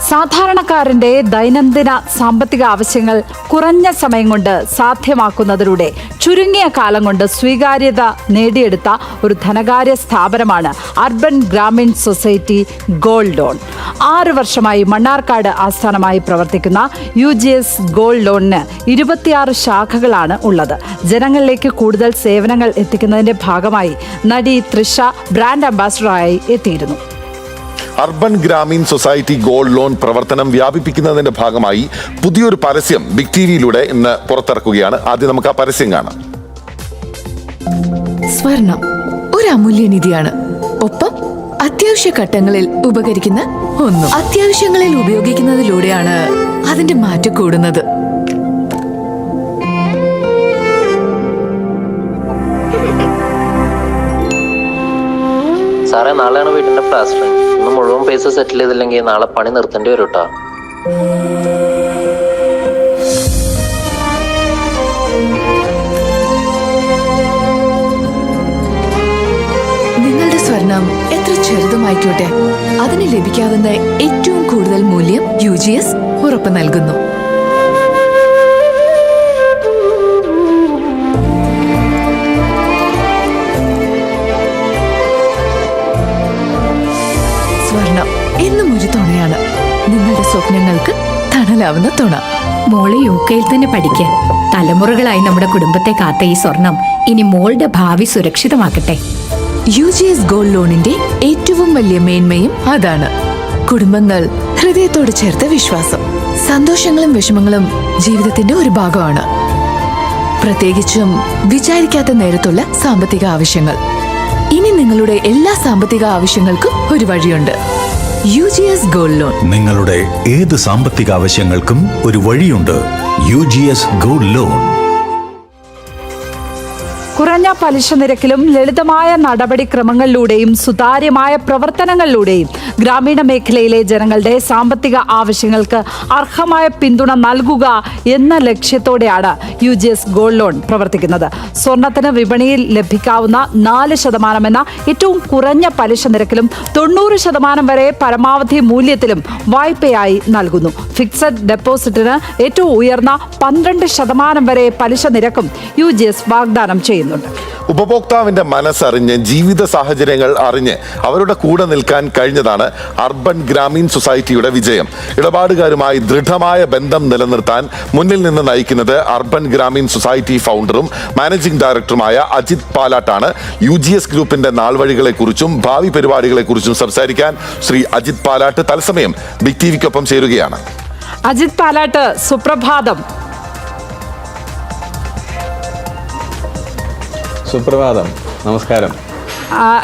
സാധാരണക്കാരന്റെ ദൈനംദിന സാമ്പത്തിക ആവശ്യങ്ങൾ കുറഞ്ഞ സമയം കൊണ്ട് സാധ്യമാക്കുന്നതിലൂടെ ചുരുങ്ങിയ കാലം കൊണ്ട് സ്വീകാര്യത നേടിയെടുത്ത ഒരു ധനകാര്യ സ്ഥാപനമാണ് urban Grameen society gold loan. 6 വർഷമായി മണ്ണാർക്കാട് ആസ്ഥാനമായി പ്രവർത്തിക്കുന്ന UGS ഗോൾഡ് ലോണിന് 26 ശാഖകളാണ് ഉള്ളത്. ജനങ്ങളിലേക്ക് കൂടുതൽ സേവനങ്ങൾ എത്തിക്കുന്നതിന്റെ ഭാഗമായി നടി തൃഷ ബ്രാൻഡ് അംബാസഡറായി എത്തിയിരുന്നു. Urban Grameen society gold loan പ്രവർത്തനം വ്യാപിപ്പിക്കുന്നതിന്റെ ഭാഗമായി പുതിയൊരു പരസ്യം ബിഗ് ടിവിയിലൂടെ ഇന്ന് പുറത്തിറക്കുകയാണ്. ആദ്യം നമുക്ക് ആ പരസ്യം കാണാം. സ്വർണം ഒരു അമൂല്യനിധിയാണ്. ഒപ്പം അത്യാവശ്യ ഘട്ടങ്ങളിൽ ഉപകരിക്കുന്ന ഒന്നും. അത്യാവശ്യങ്ങളിൽ ഉപയോഗിക്കുന്നതിലൂടെയാണ് അതിന്റെ മാറ്റം കൂടുന്നത്. സാറേ, നാളെയാണ് വീടിന്റെ പ്ലാസ്റ്ററിങ്. ഇന്ന് മുഴുവൻ പൈസ സെറ്റിൽ ചെയ്തില്ലെങ്കിൽ നാളെ പണി നിർത്തേണ്ടി വരും കേട്ടോ. നിങ്ങളുടെ സ്വർണം എത്ര ചെറുതുമായിക്കോട്ടെ, അതിന് ലഭിക്കാവുന്ന ഏറ്റവും കൂടുതൽ മൂല്യം UGS ഉറപ്പ് നൽകുന്നു. സ്വർണം എന്നും ഒരു തുണയാണ്. നിങ്ങളുടെ സ്വപ്നങ്ങൾക്ക് തണലാവുന്ന തുണ. മോള് UK തന്നെ പഠിക്കുക. തലമുറകളായി നമ്മുടെ കുടുംബത്തെ കാത്ത ഈ സ്വർണം ഇനി മോളുടെ ഭാവി സുരക്ഷിതമാക്കട്ടെ. UGS ഗോൾഡ് ലോണിന്റെ ഏറ്റവും വലിയ മേന്മയും അതാണ്. കുടുംബങ്ങൾ ഹൃദയത്തോട് ചേർത്ത വിശ്വാസം. സന്തോഷങ്ങളും വിഷമങ്ങളും ജീവിതത്തിന്റെ ഒരു ഭാഗമാണ്. പ്രത്യേകിച്ചും വിചാരിക്കാത്ത നേരത്തുള്ള സാമ്പത്തിക ആവശ്യങ്ങൾ. ഇനി നിങ്ങളുടെ എല്ലാ സാമ്പത്തിക ആവശ്യങ്ങൾക്കും ഒരു വഴിയുണ്ട്. UGS gold loan. നിങ്ങളുടെ ഏത് സാമ്പത്തിക ആവശ്യങ്ങൾക്കും ഒരു വഴിയുണ്ട്. UGS gold loan. കുറഞ്ഞ പലിശ നിരക്കിലും ലളിതമായ നടപടിക്രമങ്ങളിലൂടെയും സുതാര്യമായ പ്രവർത്തനങ്ങളിലൂടെയും ഗ്രാമീണ മേഖലയിലെ ജനങ്ങളുടെ സാമ്പത്തിക ആവശ്യങ്ങൾക്ക് അർഹമായ പിന്തുണ നൽകുക എന്ന ലക്ഷ്യത്തോടെയാണ് UGS ഗോൾഡ് ലോൺ പ്രവർത്തിക്കുന്നത്. സ്വർണത്തിന് വിപണിയിൽ ലഭിക്കാവുന്ന 4% എന്ന ഏറ്റവും കുറഞ്ഞ പലിശ നിരക്കിലും 90% വരെ പരമാവധി മൂല്യത്തിലും വായ്പയായി നൽകുന്നു. ഫിക്സഡ് ഡെപ്പോസിറ്റിന് ഏറ്റവും ഉയർന്ന 12% വരെ പലിശ നിരക്കും UGS വാഗ്ദാനം ചെയ്യുന്നു. ഉപഭോക്താവിന്റെ മനസ്സറിഞ്ഞ് ജീവിത സാഹചര്യങ്ങൾ അറിഞ്ഞ് അവരുടെ കൂടെ നിൽക്കാൻ കഴിഞ്ഞതാണ് അർബൻ ഗ്രാമീൺ സൊസൈറ്റിയുടെ വിജയം. ഇടപാടുകാരുമായി ദൃഢമായ ബന്ധം നിലനിർത്താൻ മുന്നിൽ നിന്ന് നയിക്കുന്നത് അർബൻ ഗ്രാമീൺ സൊസൈറ്റി ഫൗണ്ടറും മാനേജിംഗ് ഡയറക്ടറുമായ അജിത് പാലാട്ടാണ്. UGS ഗ്രൂപ്പിന്റെ നാൾവഴികളെക്കുറിച്ചും ഭാവി പരിപാടികളെക്കുറിച്ചും സംസാരിക്കാൻ ശ്രീ അജിത് പാലാട്ട് തത്സമയം ബിഗ് ടിവിക്കൊപ്പം ചേരുകയാണ്. അജിത് പാലാട്ട്, സുപ്രഭാതം. സുപ്രഭാതം, നമസ്കാരം.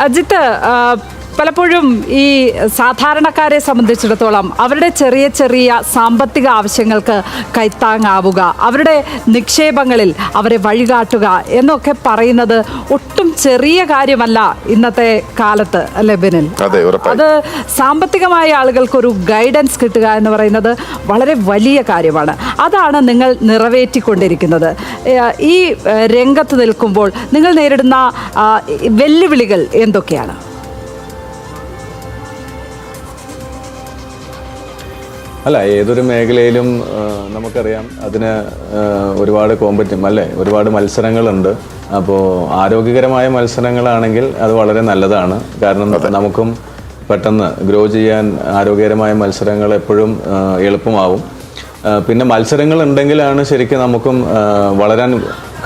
അജിത്ത്, പലപ്പോഴും ഈ സാധാരണക്കാരെ സംബന്ധിച്ചിടത്തോളം അവരുടെ ചെറിയ ചെറിയ സാമ്പത്തിക ആവശ്യങ്ങൾക്ക് കൈത്താങ്ങാവുക, അവരുടെ നിക്ഷേപങ്ങളിൽ അവരെ വഴികാട്ടുക എന്നൊക്കെ പറയുന്നത് ഒട്ടും ചെറിയ കാര്യമല്ല ഇന്നത്തെ കാലത്ത്, അല്ലേ ബിനിൽ? അത് സാമ്പത്തികമായ ആളുകൾക്കൊരു ഗൈഡൻസ് കിട്ടുക എന്ന് പറയുന്നത് വളരെ വലിയ കാര്യമാണ്. അതാണ് നിങ്ങൾ നിറവേറ്റിക്കൊണ്ടിരിക്കുന്നത്. ഈ രംഗത്ത് നിൽക്കുമ്പോൾ നിങ്ങൾ നേരിടുന്ന വെല്ലുവിളികൾ എന്തൊക്കെയാണ്? അല്ല, ഏതൊരു മേഖലയിലും നമുക്കറിയാം അതിന് ഒരുപാട് ഒരുപാട് മത്സരങ്ങളുണ്ട്. അപ്പോൾ ആരോഗ്യകരമായ മത്സരങ്ങളാണെങ്കിൽ അത് വളരെ നല്ലതാണ്. കാരണം നമുക്കും പെട്ടെന്ന് ഗ്രോ ചെയ്യാൻ ആരോഗ്യകരമായ മത്സരങ്ങൾ എപ്പോഴും എളുപ്പമാവും. പിന്നെ മത്സരങ്ങൾ ഉണ്ടെങ്കിലാണ് ശരിക്കും നമുക്കും വളരാൻ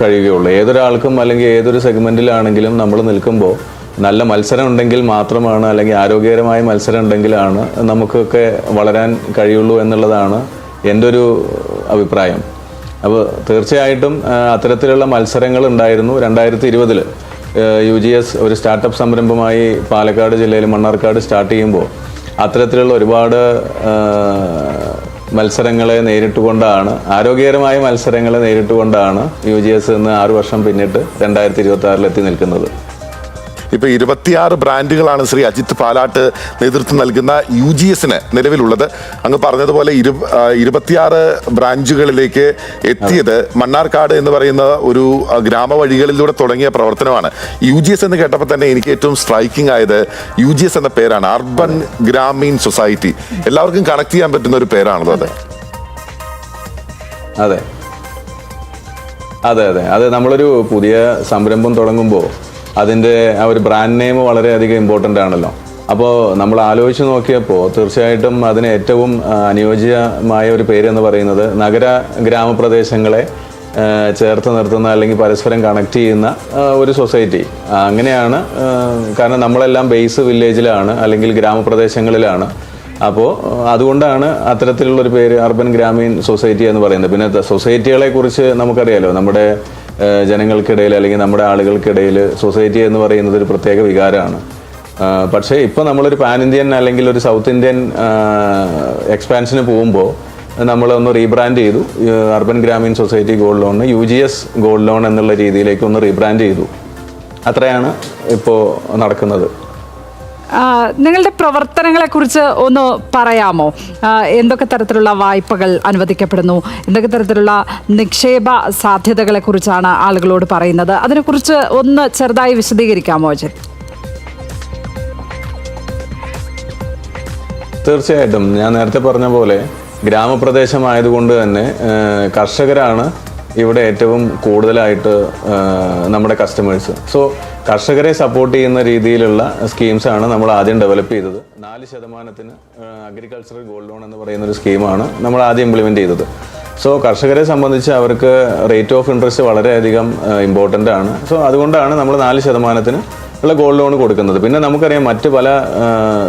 കഴിയുകയുള്ളൂ. ഏതൊരാൾക്കും അല്ലെങ്കിൽ ഏതൊരു സെഗ്മെൻറ്റിലാണെങ്കിലും നമ്മൾ നിൽക്കുമ്പോൾ നല്ല മത്സരം ഉണ്ടെങ്കിൽ മാത്രമാണ്, അല്ലെങ്കിൽ ആരോഗ്യകരമായ മത്സരം ഉണ്ടെങ്കിലാണ് നമുക്കൊക്കെ വളരാൻ കഴിയുള്ളൂ എന്നുള്ളതാണ് എൻ്റെ ഒരു അഭിപ്രായം. അപ്പോൾ തീർച്ചയായിട്ടും അത്തരത്തിലുള്ള മത്സരങ്ങൾ ഉണ്ടായിരുന്നു. 2020 UGS ഒരു സ്റ്റാർട്ടപ്പ് സംരംഭമായി പാലക്കാട് ജില്ലയിൽ മണ്ണാർക്കാട് സ്റ്റാർട്ട് ചെയ്യുമ്പോൾ അത്തരത്തിലുള്ള ഒരുപാട് മത്സരങ്ങളെ നേരിട്ടുകൊണ്ടാണ്, ആരോഗ്യകരമായ മത്സരങ്ങളെ നേരിട്ടുകൊണ്ടാണ് UGS ഇന്ന് 6 വർഷം പിന്നിട്ട് 2026 എത്തി നിൽക്കുന്നത്. ഇപ്പൊ 26 ബ്രാൻഡുകളാണ് ശ്രീ അജിത് പാലാട്ട് നേതൃത്വം നൽകുന്ന UGSന് നിലവിലുള്ളത്. അങ്ങ് പറഞ്ഞതുപോലെ 26 ബ്രാഞ്ചുകളിലേക്ക് എത്തിയത് മണ്ണാർക്കാട് എന്ന് പറയുന്ന ഒരു ഗ്രാമവഴികളിലൂടെ തുടങ്ങിയ പ്രവർത്തനമാണ്. UGS എന്ന് കേട്ടപ്പോൾ തന്നെ എനിക്ക് ഏറ്റവും സ്ട്രൈക്കിംഗ് ആയത് UGS എന്ന പേരാണ്, അർബൻ ഗ്രാമീൺ സൊസൈറ്റി. എല്ലാവർക്കും കണക്ട് ചെയ്യാൻ പറ്റുന്ന ഒരു പേരാണല്ലോ അത്. അതെ അതെ അതെ അതെ നമ്മളൊരു പുതിയ സംരംഭം തുടങ്ങുമ്പോൾ അതിൻ്റെ ആ ഒരു ബ്രാൻഡ് നെയിം വളരെയധികം ഇമ്പോർട്ടൻ്റ് ആണല്ലോ. അപ്പോൾ നമ്മൾ ആലോചിച്ച് നോക്കിയപ്പോൾ തീർച്ചയായിട്ടും അതിന് ഏറ്റവും അനുയോജ്യമായ ഒരു പേര് എന്ന് പറയുന്നത് നഗര ഗ്രാമപ്രദേശങ്ങളെ ചേർത്ത് നിർത്തുന്ന അല്ലെങ്കിൽ പരസ്പരം കണക്ട് ചെയ്യുന്ന ഒരു സൊസൈറ്റി. അങ്ങനെയാണ്, കാരണം നമ്മളെല്ലാം ബേസ് വില്ലേജിലാണ് അല്ലെങ്കിൽ ഗ്രാമപ്രദേശങ്ങളിലാണ്. അപ്പോൾ അതുകൊണ്ടാണ് അത്തരത്തിലുള്ളൊരു പേര് അർബൻ ഗ്രാമീൺ സൊസൈറ്റി എന്ന് പറയുന്നത്. പിന്നെ സൊസൈറ്റികളെ കുറിച്ച് നമുക്കറിയാലോ, നമ്മുടെ ജനങ്ങൾക്കിടയിൽ അല്ലെങ്കിൽ നമ്മുടെ ആളുകൾക്കിടയിൽ സൊസൈറ്റി എന്ന് പറയുന്നത് ഒരു പ്രത്യേക വികാരമാണ്. പക്ഷേ ഇപ്പോൾ നമ്മളൊരു പാൻ ഇന്ത്യൻ അല്ലെങ്കിൽ ഒരു സൗത്ത് ഇന്ത്യൻ എക്സ്പാൻഷന് പോകുമ്പോൾ നമ്മളൊന്ന് റീബ്രാൻഡ് ചെയ്തു. അർബൻ ഗ്രാമീൺ സൊസൈറ്റി ഗോൾഡ് ലോണിന് UGS ഗോൾഡ് ലോൺ എന്നുള്ള രീതിയിലേക്ക് ഒന്ന് റീബ്രാൻഡ് ചെയ്തു. അത്രയാണ് ഇപ്പോൾ നടക്കുന്നത്. നിങ്ങളുടെ പ്രവർത്തനങ്ങളെ കുറിച്ച് ഒന്ന് പറയാമോ? എന്തൊക്കെ തരത്തിലുള്ള വായ്പകൾ അനുവദിക്കപ്പെടുന്നു, എന്തൊക്കെ തരത്തിലുള്ള നിക്ഷേപ സാധ്യതകളെ കുറിച്ചാണ് ആളുകളോട് പറയുന്നത്? അതിനെക്കുറിച്ച് ഒന്ന് ചെറുതായി വിശദീകരിക്കാമോ അജിത്? തീർച്ചയായിട്ടും. ഞാൻ നേരത്തെ പറഞ്ഞ പോലെ ഗ്രാമപ്രദേശമായതുകൊണ്ട് തന്നെ കർഷകരാണ് ഇവിടെ ഏറ്റവും കൂടുതലായിട്ട് നമ്മുടെ കസ്റ്റമേഴ്സ്. സോ കർഷകരെ സപ്പോർട്ട് ചെയ്യുന്ന രീതിയിലുള്ള സ്കീംസാണ് നമ്മൾ ആദ്യം ഡെവലപ്പ് ചെയ്തത്. 4% അഗ്രികൾച്ചറൽ ഗോൾഡ് ലോൺ എന്ന് പറയുന്ന ഒരു സ്കീമാണ് നമ്മൾ ആദ്യം ഇംപ്ലിമെൻറ്റ് ചെയ്തത്. സോ കർഷകരെ സംബന്ധിച്ച് അവർക്ക് റേറ്റ് ഓഫ് ഇൻട്രസ്റ്റ് വളരെയധികം ഇമ്പോർട്ടൻ്റ് ആണ്. സോ അതുകൊണ്ടാണ് നമ്മൾ 4% ഉള്ള ഗോൾഡ് ലോൺ കൊടുക്കുന്നത്. പിന്നെ നമുക്കറിയാം മറ്റ് പല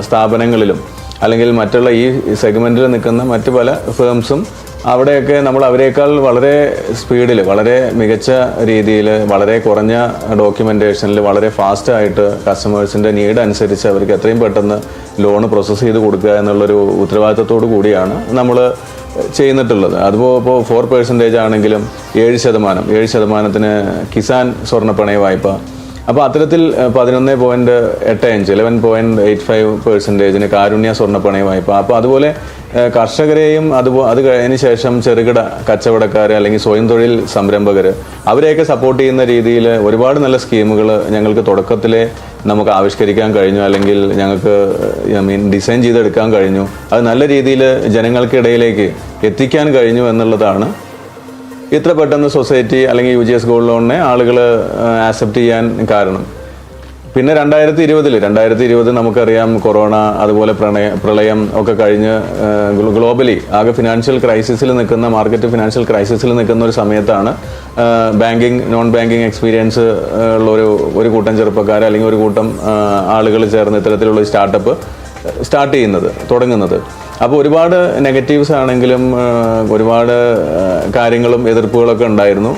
സ്ഥാപനങ്ങളിലും അല്ലെങ്കിൽ മറ്റുള്ള ഈ സെഗ്മെൻറ്റിൽ നിൽക്കുന്ന മറ്റ് പല ഫേംസും അവിടെയൊക്കെ നമ്മൾ അവരെക്കാൾ വളരെ സ്പീഡിൽ, വളരെ മികച്ച രീതിയിൽ, വളരെ കുറഞ്ഞ ഡോക്യുമെൻറ്റേഷനിൽ, വളരെ ഫാസ്റ്റായിട്ട് കസ്റ്റമേഴ്സിൻ്റെ നീഡ് അനുസരിച്ച് അവർക്ക് എത്രയും പെട്ടെന്ന് ലോണ് പ്രോസസ്സ് ചെയ്ത് കൊടുക്കുക എന്നുള്ളൊരു ഉത്തരവാദിത്തത്തോടു കൂടിയാണ് നമ്മൾ ചെയ്യുന്നിട്ടുള്ളത്. അതുപോലെ ഇപ്പോൾ 4% ആണെങ്കിലും 7% കിസാൻ സ്വർണ്ണപ്പണയ വായ്പ. അപ്പോൾ അത്തരത്തിൽ 11.85 11.85% കാരുണ്യ സ്വർണ്ണപ്പണയ വായ്പ. അപ്പോൾ അതുപോലെ കർഷകരെയും അത് കഴിഞ്ഞ ശേഷം ചെറുകിട കച്ചവടക്കാർ അല്ലെങ്കിൽ സ്വയം തൊഴിൽ സംരംഭകർ അവരെയൊക്കെ സപ്പോർട്ട് ചെയ്യുന്ന രീതിയിൽ ഒരുപാട് നല്ല സ്കീമുകൾ ഞങ്ങൾക്ക് തുടക്കത്തിലെ നമുക്ക് ആവിഷ്കരിക്കാൻ കഴിഞ്ഞു, അല്ലെങ്കിൽ ഞങ്ങൾക്ക് ഡിസൈൻ ചെയ്തെടുക്കാൻ കഴിഞ്ഞു. അത് നല്ല രീതിയിൽ ജനങ്ങൾക്കിടയിലേക്ക് എത്തിക്കാൻ കഴിഞ്ഞു എന്നുള്ളതാണ് ഇത്ര പെട്ടെന്ന് സൊസൈറ്റി അല്ലെങ്കിൽ UGS ഗോൾഡ് ലോണിനെ ആളുകൾ ആക്സെപ്റ്റ് ചെയ്യാൻ കാരണം. പിന്നെ 2020 നമുക്കറിയാം, കൊറോണ അതുപോലെ പ്രളയം ഒക്കെ കഴിഞ്ഞ് ഗ്ലോബലി ആകെ ഫിനാൻഷ്യൽ ക്രൈസിസിൽ നിൽക്കുന്ന, മാർക്കറ്റ് ഫിനാൻഷ്യൽ ക്രൈസിസിൽ നിൽക്കുന്ന ഒരു സമയത്താണ് ബാങ്കിങ് നോൺ ബാങ്കിങ് എക്സ്പീരിയൻസ് ഉള്ള ഒരു കൂട്ടം ചെറുപ്പക്കാർ അല്ലെങ്കിൽ ഒരു കൂട്ടം ആളുകൾ ചേർന്ന് ഇത്തരത്തിലുള്ള സ്റ്റാർട്ടപ്പ് തുടങ്ങുന്നത്. അപ്പോൾ ഒരുപാട് നെഗറ്റീവ്സ് ആണെങ്കിലും ഒരുപാട് കാര്യങ്ങളും എതിർപ്പുകളൊക്കെ ഉണ്ടായിരുന്നു.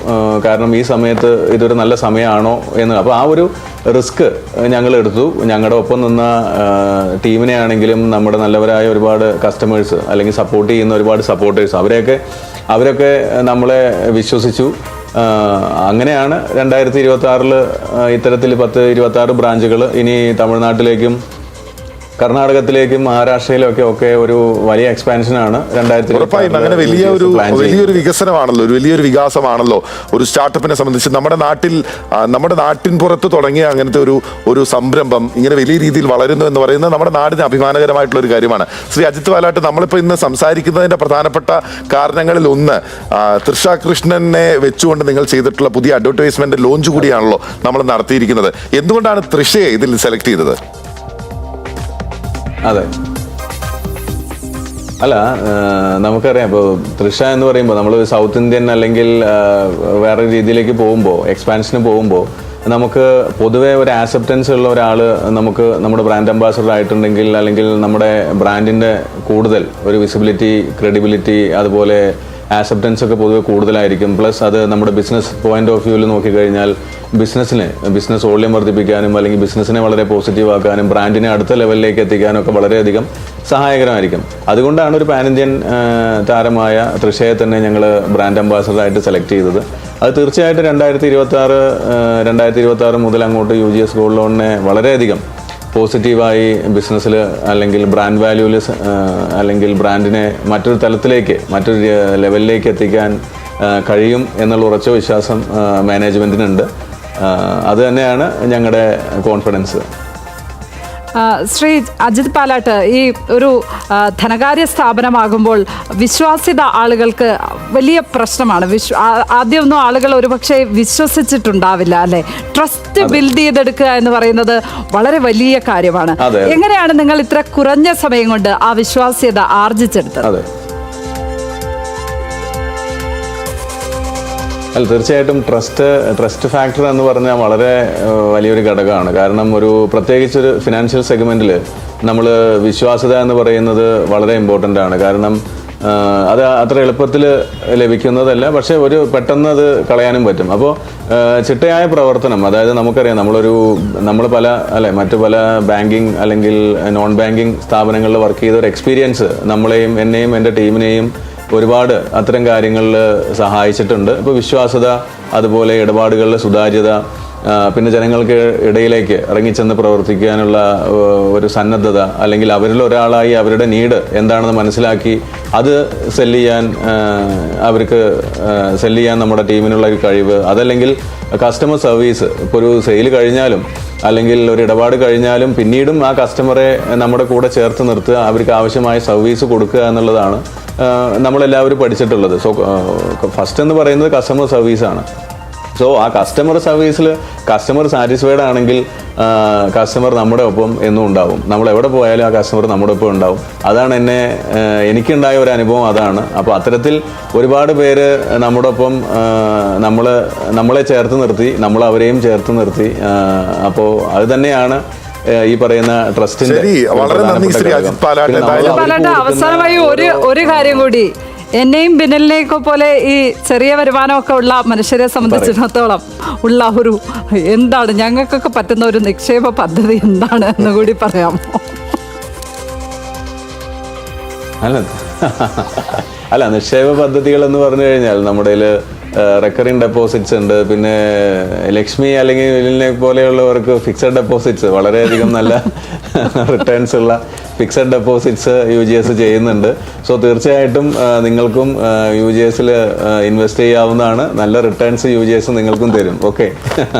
കാരണം ഈ സമയത്ത് ഇതൊരു നല്ല സമയമാണോ എന്ന്. അപ്പോൾ ആ ഒരു റിസ്ക് ഞങ്ങൾ എടുത്തു. ഞങ്ങളുടെ ഒപ്പം നിന്ന ടീമിനെ ആണെങ്കിലും നമ്മുടെ നല്ലവരായ ഒരുപാട് കസ്റ്റമേഴ്സ് അല്ലെങ്കിൽ സപ്പോർട്ട് ചെയ്യുന്ന ഒരുപാട് സപ്പോർട്ടേഴ്സ് അവരൊക്കെ നമ്മളെ വിശ്വസിച്ചു. അങ്ങനെയാണ് 2026 ഇത്തരത്തിൽ 26 ബ്രാഞ്ചുകൾ ഇനി തമിഴ്നാട്ടിലേക്കും കർണാടകത്തിലേക്കും മഹാരാഷ്ട്രയിലും ഒക്കെ ഒരു വലിയ എക്സ്പാൻഷനാണ് 2026. അങ്ങനെ വലിയൊരു വികസനമാണല്ലോ, ഒരു വലിയൊരു വികാസമാണല്ലോ ഒരു സ്റ്റാർട്ടപ്പിനെ സംബന്ധിച്ച്. നമ്മുടെ നാട്ടിൻ പുറത്ത് തുടങ്ങിയ അങ്ങനത്തെ ഒരു സംരംഭം ഇങ്ങനെ വലിയ രീതിയിൽ വളരുന്നു എന്ന് പറയുന്നത് നമ്മുടെ നാടിന് അഭിമാനകരമായിട്ടുള്ള ഒരു കാര്യമാണ്. ശ്രീ അജിത് പാലാട്ട്, നമ്മളിപ്പോൾ ഇന്ന് സംസാരിക്കുന്നതിന്റെ പ്രധാനപ്പെട്ട കാരണങ്ങളിൽ ഒന്ന് തൃഷ കൃഷ്ണനെ വെച്ചുകൊണ്ട് നിങ്ങൾ ചെയ്തിട്ടുള്ള പുതിയ അഡ്വർടൈസ്മെന്റ് ലോഞ്ച് കൂടിയാണല്ലോ നമ്മൾ നടത്തിയിരിക്കുന്നത്. എന്തുകൊണ്ടാണ് തൃഷയെ ഇതിൽ സെലക്ട് ചെയ്തത്? അതെ, അല്ല നമുക്കറിയാം, ഇപ്പോൾ തൃഷ എന്ന് പറയുമ്പോൾ നമ്മൾ സൗത്ത് ഇന്ത്യൻ അല്ലെങ്കിൽ വേറെ രീതിയിലേക്ക് പോകുമ്പോൾ, എക്സ്പാൻഷന് പോകുമ്പോൾ നമുക്ക് പൊതുവേ ഒരു ആക്സെപ്റ്റൻസ് ഉള്ള ഒരാൾ നമുക്ക് നമ്മുടെ ബ്രാൻഡ് അംബാസഡർ ആയിട്ടുണ്ടെങ്കിൽ, അല്ലെങ്കിൽ നമ്മുടെ ബ്രാൻഡിൻ്റെ കൂടുതൽ ഒരു വിസിബിലിറ്റി, ക്രെഡിബിലിറ്റി, അതുപോലെ ആക്സെപ്റ്റൻസ് ഒക്കെ പൊതുവെ കൂടുതലായിരിക്കും. പ്ലസ് അത് നമ്മുടെ ബിസിനസ് പോയിന്റ് ഓഫ് വ്യൂവിൽ നോക്കിക്കഴിഞ്ഞാൽ ബിസിനസ് വോള്യം വർദ്ധിപ്പിക്കാനും അല്ലെങ്കിൽ ബിസിനസ്സിനെ വളരെ പോസിറ്റീവ് ആക്കാനും ബ്രാൻഡിനെ അടുത്ത ലെവലിലേക്ക് എത്തിക്കാനും ഒക്കെ വളരെയധികം സഹായകരമായിരിക്കും. അതുകൊണ്ടാണ് ഒരു പാൻ ഇന്ത്യൻ താരമായ തൃഷയെ തന്നെ ഞങ്ങൾ ബ്രാൻഡ് അംബാസഡറായിട്ട് സെലക്ട് ചെയ്തത്. അത് തീർച്ചയായിട്ടും 2026 മുതൽ അങ്ങോട്ട് UGS ഗോൾഡ് ലോണിനെ വളരെയധികം പോസിറ്റീവായി ബിസിനസ്സിൽ അല്ലെങ്കിൽ ബ്രാൻഡ് വാല്യൂവിൽ അല്ലെങ്കിൽ ബ്രാൻഡിനെ മറ്റൊരു തലത്തിലേക്ക് മറ്റൊരു ലെവലിലേക്ക് എത്തിക്കാൻ കഴിയും എന്നുള്ള ഉറച്ച വിശ്വാസം മാനേജ്മെൻറ്റിനുണ്ട്. അത് തന്നെയാണ് ഞങ്ങളുടെ കോൺഫിഡൻസ്. ശ്രീ അജിത് പാലാട്ട്, ഈ ഒരു ധനകാര്യ സ്ഥാപനമാകുമ്പോൾ വിശ്വാസ്യത ആളുകൾക്ക് വലിയ പ്രശ്നമാണ്. ആദ്യമൊന്നും ആളുകൾ ഒരുപക്ഷെ വിശ്വസിച്ചിട്ടുണ്ടാവില്ല, അല്ലെ? ട്രസ്റ്റ് ബിൽഡ് ചെയ്തെടുക്കുക എന്ന് പറയുന്നത് വളരെ വലിയ കാര്യമാണ്. എങ്ങനെയാണ് നിങ്ങൾ ഇത്ര കുറഞ്ഞ സമയം കൊണ്ട് ആ വിശ്വാസ്യത ആർജിച്ചെടുത്തത്? അല്ല, തീർച്ചയായിട്ടും ട്രസ്റ്റ് ഫാക്ടർ എന്ന് പറഞ്ഞാൽ വളരെ വലിയൊരു ഘടകമാണ്. കാരണം പ്രത്യേകിച്ചൊരു ഫിനാൻഷ്യൽ സെഗ്മെന്റിൽ നമ്മൾ വിശ്വാസ്യത എന്ന് പറയുന്നത് വളരെ ഇമ്പോർട്ടൻ്റ് ആണ്. കാരണം അത് അത്ര എളുപ്പത്തിൽ ലഭിക്കുന്നതല്ല, പക്ഷേ പെട്ടെന്ന് അത് കളയാനും പറ്റും. അപ്പോൾ ചിട്ടയായ പ്രവർത്തനം, അതായത് നമുക്കറിയാം നമ്മൾ മറ്റു പല ബാങ്കിങ് അല്ലെങ്കിൽ നോൺ ബാങ്കിങ് സ്ഥാപനങ്ങളിൽ വർക്ക് ചെയ്ത ഒരു എക്സ്പീരിയൻസ് എന്നെയും എൻ്റെ ടീമിനെയും ഒരുപാട് അത്തരം കാര്യങ്ങളിൽ സഹായിച്ചിട്ടുണ്ട്. ഇപ്പോൾ വിശ്വാസ്യത, അതുപോലെ ഇടപാടുകളിലെ സുതാര്യത, പിന്നെ ജനങ്ങൾക്ക് ഇടയിലേക്ക് ഇറങ്ങിച്ചെന്ന് പ്രവർത്തിക്കാനുള്ള ഒരു സന്നദ്ധത, അല്ലെങ്കിൽ അവരിൽ ഒരാളായി അവരുടെ നീഡ് എന്താണെന്ന് മനസ്സിലാക്കി അത് സെല്ല് ചെയ്യാൻ നമ്മുടെ ടീമിനുള്ള ഒരു കഴിവ്, അതല്ലെങ്കിൽ കസ്റ്റമർ സർവീസ്, ഇപ്പോൾ ഒരു സെയിൽ കഴിഞ്ഞാലും അല്ലെങ്കിൽ ഒരു ഇടപാട് കഴിഞ്ഞാലും പിന്നീടും ആ കസ്റ്റമറെ നമ്മുടെ കൂടെ ചേർത്ത് നിർത്തുക, അവർക്ക് ആവശ്യമായ സർവീസ് കൊടുക്കുക എന്നുള്ളതാണ് നമ്മളെല്ലാവരും പഠിച്ചിട്ടുള്ളത്. സോ ഫസ്റ്റ് എന്ന് പറയുന്നത് കസ്റ്റമർ സർവീസാണ്. സോ ആ കസ്റ്റമർ സർവീസിൽ കസ്റ്റമർ സാറ്റിസ്ഫൈഡ് ആണെങ്കിൽ കസ്റ്റമർ നമ്മുടെ ഒപ്പം എന്നും ഉണ്ടാവും. നമ്മൾ എവിടെ പോയാലും ആ കസ്റ്റമർ നമ്മുടെ ഒപ്പം ഉണ്ടാവും. അതാണ് എനിക്കുണ്ടായ ഒരു അനുഭവം അതാണ്. അപ്പോൾ അത്തരത്തിൽ ഒരുപാട് പേര് നമ്മുടെ ഒപ്പം നമ്മളെ ചേർത്ത് നിർത്തി, നമ്മൾ അവരെയും ചേർത്ത് നിർത്തി. അപ്പോൾ അത് തന്നെയാണ് ഈ പറയുന്ന ട്രസ്റ്റിന്റെ. അവസാനമായി ഒരു കാര്യം കൂടി, എന്നെയും ബിനലിനെയൊക്കെ പോലെ ഈ ചെറിയ വരുമാനമൊക്കെ ഉള്ള മനുഷ്യരെ സംബന്ധിച്ചിടത്തോളം ഉള്ള എന്താണ് ഞങ്ങൾക്കൊക്കെ പറ്റുന്ന ഒരു നിക്ഷേപ പദ്ധതി എന്താണ് എന്ന് കൂടി പറയാമോ? അല്ല, നിക്ഷേപ പദ്ധതികൾ എന്ന് പറഞ്ഞു കഴിഞ്ഞാൽ നമ്മുടെ റെക്കറിംഗ് ഡെപ്പോസിറ്റ്സ് ഉണ്ട്. പിന്നെ ലക്ഷ്മി അല്ലെങ്കിൽ വിലിനെ പോലെയുള്ളവർക്ക് ഫിക്സഡ് ഡെപ്പോസിറ്റ്സ്, വളരെയധികം നല്ല റിട്ടേൺസ് ഉള്ള ഫിക്സഡ് ഡെപ്പോസിറ്റ്സ് UGS ചെയ്യുന്നുണ്ട്. സോ തീർച്ചയായിട്ടും നിങ്ങൾക്കും UGSൽ ഇൻവെസ്റ്റ് ചെയ്യാവുന്നതാണ്. നല്ല റിട്ടേൺസ് UGS നിങ്ങൾക്കും തരും. ഓക്കെ.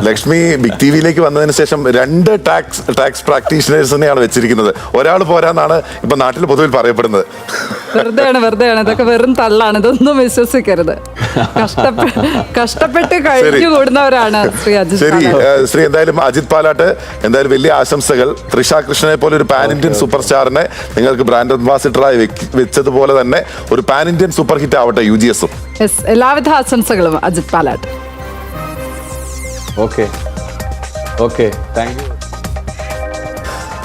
ലക്ഷ്മി ബിഗ് ടിവിയിലേക്ക് വന്നതിന് ശേഷം 2 ടാക്സ് പ്രാക്ടീഷണേഴ്സിനെയാണ് വെച്ചിരിക്കുന്നത്. ഒരാൾ പോരാന്നാണ് ഇപ്പൊ നാട്ടിൽ പൊതുവിൽ പറയപ്പെടുന്നത്. വെറുതെയാണ് ഇതൊക്കെ, വെറും തള്ളാണ്. ഇതൊന്നും വിശ്വസിക്കരുത്. കഷ്ടപ്പെട്ട് കഴിഞ്ഞു കൂടുന്നവരാണ് ശ്രീ അജിത്. ശരി ശ്രീ, എന്തായാലും അജിത് പാലാട്ട്, എന്തായാലും വലിയ ആശംസകൾ. തൃഷ കൃഷ്ണനെ പോലെ ഒരു പാൻ ഇന്ത്യൻ സൂപ്പർ സ്റ്റാറിനെ നിങ്ങൾക്ക് ബ്രാൻഡ് അംബാസിഡറായി വെച്ചതുപോലെ തന്നെ ഒരു പാൻ ഇന്ത്യൻ സൂപ്പർ ഹിറ്റ് ആവട്ടെ UGSഉം. എല്ലാവിധ ആശംസകളും Ajith Palatt. Okay, thank U.